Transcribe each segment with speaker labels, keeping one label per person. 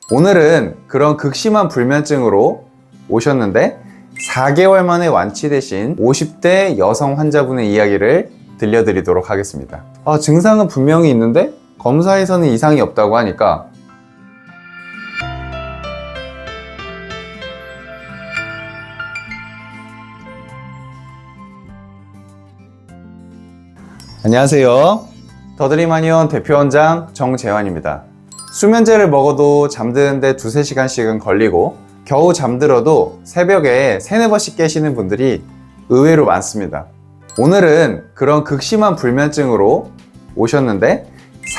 Speaker 1: 오늘은 그런 극심한 불면증으로 오셨는데 4개월 만에 완치되신 50대 여성 환자분의 이야기를 들려드리도록 하겠습니다. 증상은 분명히 있는데 검사에서는 이상이 없다고 하니까 안녕하세요. 더드림하니원 대표원장 정재환입니다. 수면제를 먹어도 잠드는데 2~3시간씩은 걸리고 겨우 잠들어도 새벽에 3~4번씩 깨시는 분들이 의외로 많습니다. 오늘은 그런 극심한 불면증으로 오셨는데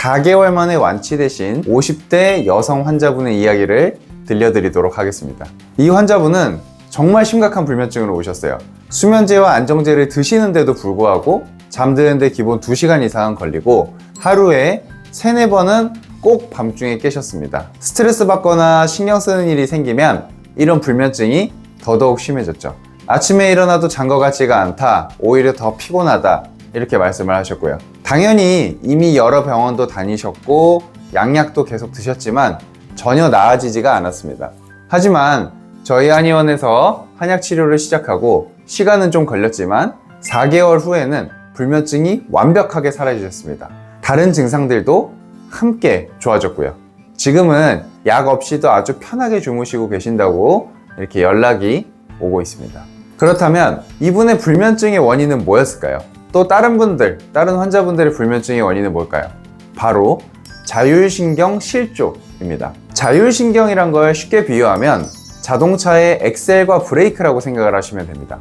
Speaker 1: 4개월 만에 완치되신 50대 여성 환자분의 이야기를 들려드리도록 하겠습니다. 이 환자분은 정말 심각한 불면증으로 오셨어요. 수면제와 안정제를 드시는데도 불구하고 잠드는데 기본 2시간 이상은 걸리고 하루에 3~4번은 꼭 밤중에 깨셨습니다. 스트레스 받거나 신경 쓰는 일이 생기면 이런 불면증이 더더욱 심해졌죠. 아침에 일어나도 잔 것 같지가 않다, 오히려 더 피곤하다, 이렇게 말씀을 하셨고요. 당연히 이미 여러 병원도 다니셨고 약약도 계속 드셨지만 전혀 나아지지가 않았습니다. 하지만 저희 한의원에서 한약 치료를 시작하고 시간은 좀 걸렸지만 4개월 후에는 불면증이 완벽하게 사라지셨습니다. 다른 증상들도 함께 좋아졌고요. 지금은 약 없이도 아주 편하게 주무시고 계신다고 이렇게 연락이 오고 있습니다. 그렇다면 이분의 불면증의 원인은 뭐였을까요? 또 다른 환자분들의 불면증의 원인은 뭘까요? 바로 자율신경 실조입니다. 자율신경이란 걸 쉽게 비유하면 자동차의 엑셀과 브레이크라고 생각을 하시면 됩니다.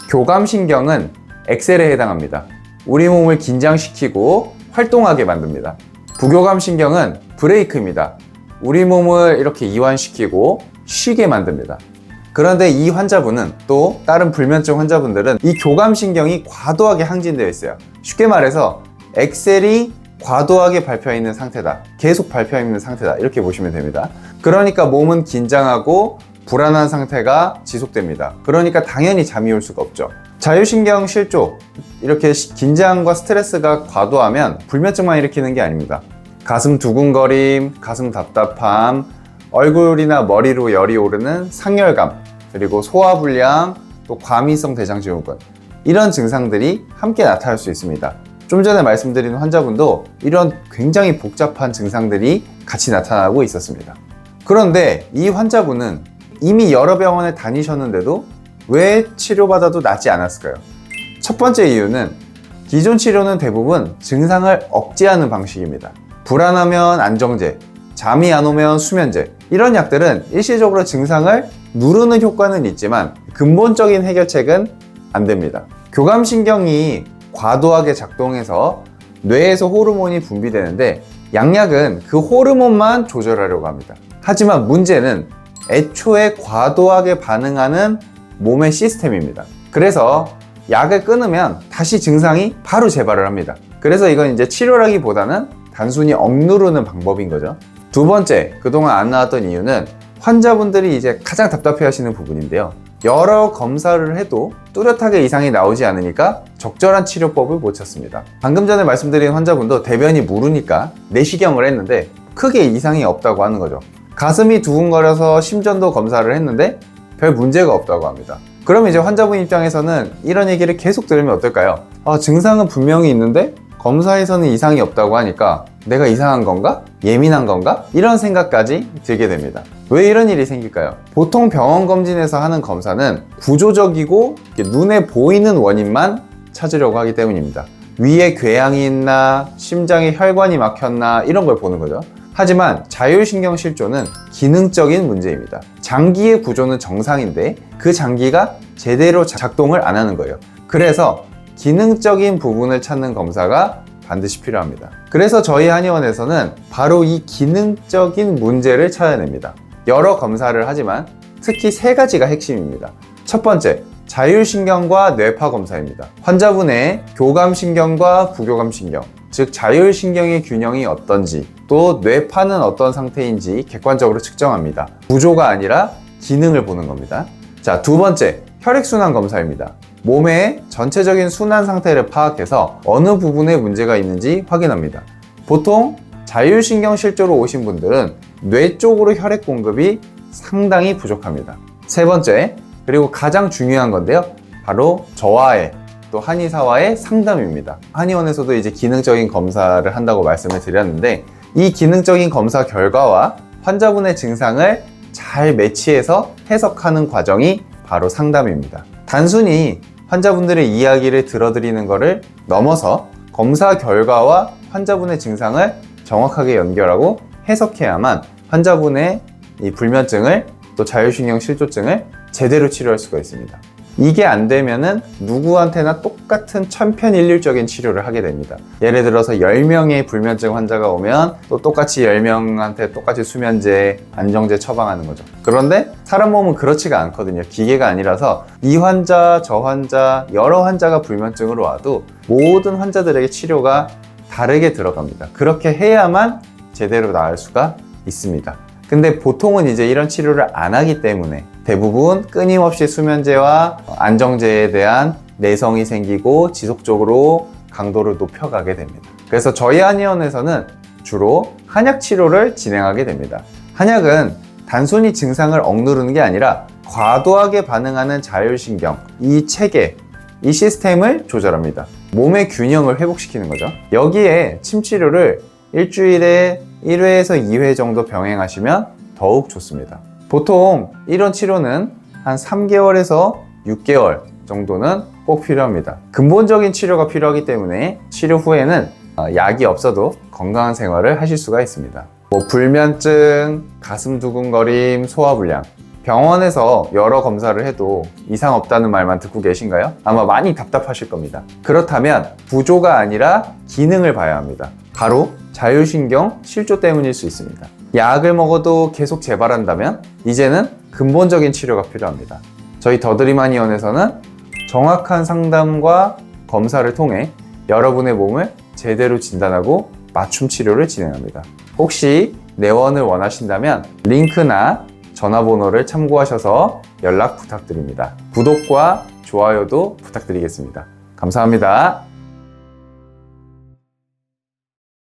Speaker 1: 교감신경은 엑셀에 해당합니다. 우리 몸을 긴장시키고 활동하게 만듭니다. 부교감신경은 브레이크입니다. 우리 몸을 이렇게 이완시키고 쉬게 만듭니다. 그런데 이 환자분은, 또 다른 불면증 환자분들은 이 교감신경이 과도하게 항진되어 있어요. 쉽게 말해서 엑셀이 과도하게 밟혀 있는 상태다, 계속 밟혀 있는 상태다, 이렇게 보시면 됩니다. 그러니까 몸은 긴장하고 불안한 상태가 지속됩니다. 그러니까 당연히 잠이 올 수가 없죠. 자율신경 실조, 이렇게 긴장과 스트레스가 과도하면 불면증만 일으키는 게 아닙니다. 가슴 두근거림, 가슴 답답함, 얼굴이나 머리로 열이 오르는 상열감, 그리고 소화불량, 또 과민성 대장증후군, 이런 증상들이 함께 나타날 수 있습니다. 좀 전에 말씀드린 환자분도 이런 굉장히 복잡한 증상들이 같이 나타나고 있었습니다. 그런데 이 환자분은 이미 여러 병원에 다니셨는데도 왜 치료받아도 낫지 않았을까요? 첫 번째 이유는 기존 치료는 대부분 증상을 억제하는 방식입니다. 불안하면 안정제, 잠이 안 오면 수면제, 이런 약들은 일시적으로 증상을 누르는 효과는 있지만 근본적인 해결책은 안 됩니다. 교감신경이 과도하게 작동해서 뇌에서 호르몬이 분비되는데 약약은 그 호르몬만 조절하려고 합니다. 하지만 문제는 애초에 과도하게 반응하는 몸의 시스템입니다. 그래서 약을 끊으면 다시 증상이 바로 재발을 합니다. 그래서 이건 이제 치료라기보다는 단순히 억누르는 방법인 거죠. 두 번째, 그동안 안 나왔던 이유는 환자분들이 이제 가장 답답해 하시는 부분인데요. 여러 검사를 해도 뚜렷하게 이상이 나오지 않으니까 적절한 치료법을 못 찾습니다. 방금 전에 말씀드린 환자분도 대변이 무르니까 내시경을 했는데 크게 이상이 없다고 하는 거죠. 가슴이 두근거려서 심전도 검사를 했는데 별 문제가 없다고 합니다. 그럼 이제 환자분 입장에서는 이런 얘기를 계속 들으면 어떨까요? 증상은 분명히 있는데 검사에서는 이상이 없다고 하니까 내가 이상한 건가? 예민한 건가? 이런 생각까지 들게 됩니다. 왜 이런 일이 생길까요? 보통 병원 검진에서 하는 검사는 구조적이고 눈에 보이는 원인만 찾으려고 하기 때문입니다. 위에 궤양이 있나, 심장에 혈관이 막혔나, 이런 걸 보는 거죠. 하지만 자율신경 실조는 기능적인 문제입니다. 장기의 구조는 정상인데 그 장기가 제대로 작동을 안 하는 거예요. 그래서 기능적인 부분을 찾는 검사가 반드시 필요합니다. 그래서 저희 한의원에서는 바로 이 기능적인 문제를 찾아냅니다. 여러 검사를 하지만 특히 3가지가 핵심입니다. 첫 번째, 자율신경과 뇌파 검사입니다. 환자분의 교감신경과 부교감신경, 즉 자율신경의 균형이 어떤지, 또 뇌파는 어떤 상태인지 객관적으로 측정합니다. 구조가 아니라 기능을 보는 겁니다. 자, 두 번째, 혈액순환 검사입니다. 몸의 전체적인 순환 상태를 파악해서 어느 부분에 문제가 있는지 확인합니다. 보통 자율신경실조로 오신 분들은 뇌 쪽으로 혈액 공급이 상당히 부족합니다. 세 번째, 그리고 가장 중요한 건데요. 바로 저와의 또 한의사와의 상담입니다. 한의원에서도 이제 기능적인 검사를 한다고 말씀을 드렸는데 이 기능적인 검사 결과와 환자분의 증상을 잘 매치해서 해석하는 과정이 바로 상담입니다. 단순히 환자분들의 이야기를 들어드리는 것을 넘어서 검사 결과와 환자분의 증상을 정확하게 연결하고 해석해야만 환자분의 이 불면증을 또 자율신경 실조증을 제대로 치료할 수가 있습니다. 이게 안 되면은 누구한테나 똑같은 천편일률적인 치료를 하게 됩니다. 예를 들어서 10명의 불면증 환자가 오면 또 똑같이 10명한테 똑같이 수면제, 안정제 처방하는 거죠. 그런데 사람 몸은 그렇지가 않거든요. 기계가 아니라서 이 환자, 저 환자, 여러 환자가 불면증으로 와도 모든 환자들에게 치료가 다르게 들어갑니다. 그렇게 해야만 제대로 나을 수가 있습니다. 근데 보통은 이제 이런 치료를 안 하기 때문에 대부분 끊임없이 수면제와 안정제에 대한 내성이 생기고 지속적으로 강도를 높여가게 됩니다. 그래서 저희 한의원에서는 주로 한약 치료를 진행하게 됩니다. 한약은 단순히 증상을 억누르는 게 아니라 과도하게 반응하는 자율신경, 이 체계, 이 시스템을 조절합니다. 몸의 균형을 회복시키는 거죠. 여기에 침치료를 일주일에 1회에서 2회 정도 병행하시면 더욱 좋습니다. 보통 이런 치료는 한 3개월에서 6개월 정도는 꼭 필요합니다. 근본적인 치료가 필요하기 때문에 치료 후에는 약이 없어도 건강한 생활을 하실 수가 있습니다. 불면증, 가슴 두근거림, 소화불량, 병원에서 여러 검사를 해도 이상 없다는 말만 듣고 계신가요? 아마 많이 답답하실 겁니다. 그렇다면 구조가 아니라 기능을 봐야 합니다. 바로 자율신경 실조 때문일 수 있습니다. 약을 먹어도 계속 재발한다면 이제는 근본적인 치료가 필요합니다. 저희 더드림한의원에서는 정확한 상담과 검사를 통해 여러분의 몸을 제대로 진단하고 맞춤 치료를 진행합니다. 혹시 내원을 원하신다면 링크나 전화번호를 참고하셔서 연락 부탁드립니다. 구독과 좋아요도 부탁드리겠습니다. 감사합니다.